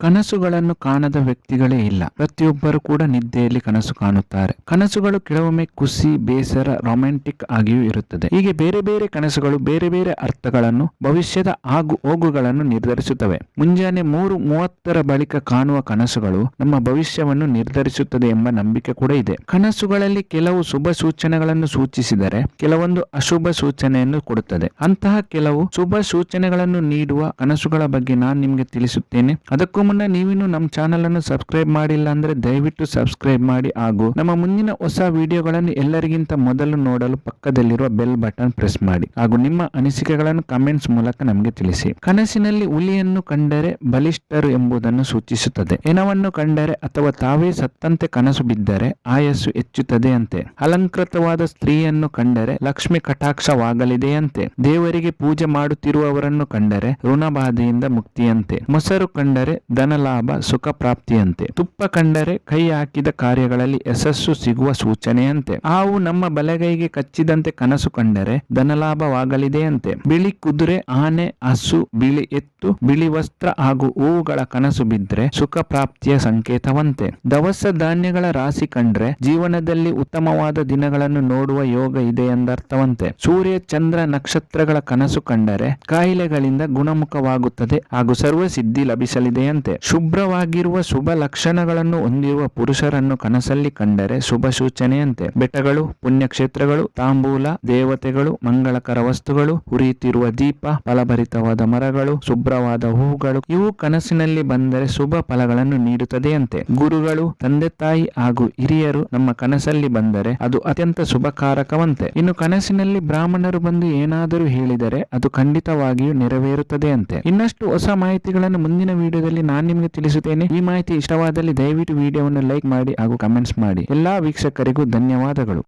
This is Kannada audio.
ಕನಸುಗಳನ್ನು ಕಾಣದ ವ್ಯಕ್ತಿಗಳೇ ಇಲ್ಲ. ಪ್ರತಿಯೊಬ್ಬರು ಕೂಡ ನಿದ್ದೆಯಲ್ಲಿ ಕನಸು ಕಾಣುತ್ತಾರೆ. ಕನಸುಗಳು ಕೆಲವೊಮ್ಮೆ ಖುಷಿ, ಬೇಸರ, ರೊಮ್ಯಾಂಟಿಕ್ ಆಗಿಯೂ ಇರುತ್ತದೆ. ಹೀಗೆ ಬೇರೆ ಬೇರೆ ಕನಸುಗಳು ಬೇರೆ ಬೇರೆ ಅರ್ಥಗಳನ್ನು, ಭವಿಷ್ಯದ ಆಗು ಹೋಗುಗಳನ್ನು ನಿರ್ಧರಿಸುತ್ತವೆ. ಮುಂಜಾನೆ 3:30 ಬಳಿಕ ಕಾಣುವ ಕನಸುಗಳು ನಮ್ಮ ಭವಿಷ್ಯವನ್ನು ನಿರ್ಧರಿಸುತ್ತದೆ ಎಂಬ ನಂಬಿಕೆ ಕೂಡ ಇದೆ. ಕನಸುಗಳಲ್ಲಿ ಕೆಲವು ಶುಭ ಸೂಚನೆಗಳನ್ನು ಸೂಚಿಸಿದರೆ ಕೆಲವೊಂದು ಅಶುಭ ಸೂಚನೆಯನ್ನು ಕೊಡುತ್ತದೆ. ಅಂತಹ ಕೆಲವು ಶುಭ ಸೂಚನೆಗಳನ್ನು ನೀಡುವ ಕನಸುಗಳ ಬಗ್ಗೆ ನಾನು ನಿಮಗೆ ತಿಳಿಸುತ್ತೇನೆ. ಅದಕ್ಕೂ ಮುನ್ನ ನೀವಿನ್ನು ನಮ್ಮ ಚಾನಲ್ ಅನ್ನು ಸಬ್ಸ್ಕ್ರೈಬ್ ಮಾಡಿಲ್ಲ ಅಂದ್ರೆ ದಯವಿಟ್ಟು ಸಬ್ಸ್ಕ್ರೈಬ್ ಮಾಡಿ ಹಾಗೂ ನಮ್ಮ ಮುಂದಿನ ಹೊಸ ವಿಡಿಯೋಗಳನ್ನು ಎಲ್ಲರಿಗಿಂತ ಮೊದಲು ನೋಡಲು ಪಕ್ಕದಲ್ಲಿರುವ ಬೆಲ್ ಬಟನ್ ಪ್ರೆಸ್ ಮಾಡಿ ಹಾಗೂ ನಿಮ್ಮ ಅನಿಸಿಕೆಗಳನ್ನು ಕಮೆಂಟ್ಸ್ ಮೂಲಕ ನಮಗೆ ತಿಳಿಸಿ. ಕನಸಿನಲ್ಲಿ ಹುಲಿಯನ್ನು ಕಂಡರೆ ಬಲಿಷ್ಠರು ಎಂಬುದನ್ನು ಸೂಚಿಸುತ್ತದೆ. ಹೆಣವನ್ನು ಕಂಡರೆ ಅಥವಾ ತಾವೇ ಸತ್ತಂತೆ ಕನಸು ಬಿದ್ದರೆ ಆಯಸ್ಸು ಹೆಚ್ಚುತ್ತದೆ ಅಂತೆ. ಅಲಂಕೃತವಾದ ಸ್ತ್ರೀಯನ್ನು ಕಂಡರೆ ಲಕ್ಷ್ಮಿ ಕಟಾಕ್ಷವಾಗಲಿದೆಯಂತೆ. ದೇವರಿಗೆ ಪೂಜೆ ಮಾಡುತ್ತಿರುವವರನ್ನು ಕಂಡರೆ ಋಣಬಾಧೆಯಿಂದ ಮುಕ್ತಿಯಂತೆ. ಮೊಸರು ಕಂಡರೆ ಧನಲಾಭ, ಸುಖ ಪ್ರಾಪ್ತಿಯಂತೆ. ತುಪ್ಪ ಕಂಡರೆ ಕೈ ಹಾಕಿದ ಕಾರ್ಯಗಳಲ್ಲಿ ಯಶಸ್ಸು ಸಿಗುವ ಸೂಚನೆಯಂತೆ. ಹಾವು ನಮ್ಮ ಬಲಗೈಗೆ ಕಚ್ಚಿದಂತೆ ಕನಸು ಕಂಡರೆ ಧನಲಾಭವಾಗಲಿದೆಯಂತೆ. ಬಿಳಿ ಕುದುರೆ, ಆನೆ, ಹಸು, ಬಿಳಿ ಎತ್ತು, ಬಿಳಿ ವಸ್ತ್ರ ಹಾಗೂ ಹೂವುಗಳ ಕನಸು ಬಿದ್ದರೆ ಸುಖ ಪ್ರಾಪ್ತಿಯ ಸಂಕೇತವಂತೆ. ದವಸ ಧಾನ್ಯಗಳ ರಾಶಿ ಕಂಡ್ರೆ ಜೀವನದಲ್ಲಿ ಉತ್ತಮವಾದ ದಿನಗಳನ್ನು ನೋಡುವ ಯೋಗ ಇದೆ ಎಂದರ್ಥವಂತೆ. ಸೂರ್ಯ, ಚಂದ್ರ, ನಕ್ಷತ್ರಗಳ ಕನಸು ಕಂಡರೆ ಕಾಯಿಲೆಗಳಿಂದ ಗುಣಮುಖವಾಗುತ್ತದೆ ಹಾಗೂ ಸರ್ವಸಿದ್ಧಿ ಲಭಿಸಲಿದೆಯಂತೆ. ಶುಭ್ರವಾಗಿರುವ ಶುಭ ಲಕ್ಷಣಗಳನ್ನು ಹೊಂದಿರುವ ಪುರುಷರನ್ನು ಕನಸಲ್ಲಿ ಕಂಡರೆ ಶುಭ ಸೂಚನೆಯಂತೆ. ಬೆಟ್ಟಗಳು, ಪುಣ್ಯಕ್ಷೇತ್ರಗಳು, ತಾಂಬೂಲ, ದೇವತೆಗಳು, ಮಂಗಳಕರ ವಸ್ತುಗಳು, ಉರಿಯುತ್ತಿರುವ ದೀಪ, ಫಲಭರಿತವಾದ ಮರಗಳು, ಶುಭ್ರವಾದ ಹೂವುಗಳು ಇವು ಕನಸಿನಲ್ಲಿ ಬಂದರೆ ಶುಭ ಫಲಗಳನ್ನು ನೀಡುತ್ತದೆಯಂತೆ. ಗುರುಗಳು, ತಂದೆ ತಾಯಿ ಹಾಗೂ ಹಿರಿಯರು ನಮ್ಮ ಕನಸಲ್ಲಿ ಬಂದರೆ ಅದು ಅತ್ಯಂತ ಶುಭಕಾರಕವಂತೆ. ಇನ್ನು ಕನಸಿನಲ್ಲಿ ಬ್ರಾಹ್ಮಣರು ಬಂದು ಏನಾದರೂ ಹೇಳಿದರೆ ಅದು ಖಂಡಿತವಾಗಿಯೂ ನೆರವೇರುತ್ತದೆಯಂತೆ. ಇನ್ನಷ್ಟು ಹೊಸ ಮಾಹಿತಿಗಳನ್ನು ಮುಂದಿನ ವಿಡಿಯೋದಲ್ಲಿ ನಾನು ನಿಮಗೆ ತಿಳಿಸುತ್ತೇನೆ. ಈ ಮಾಹಿತಿ ಇಷ್ಟವಾದಲ್ಲಿ ದಯವಿಟ್ಟು ವಿಡಿಯೋವನ್ನು ಲೈಕ್ ಮಾಡಿ ಹಾಗೂ ಕಮೆಂಟ್ಸ್ ಮಾಡಿ. ಎಲ್ಲಾ ವೀಕ್ಷಕರಿಗೂ ಧನ್ಯವಾದಗಳು.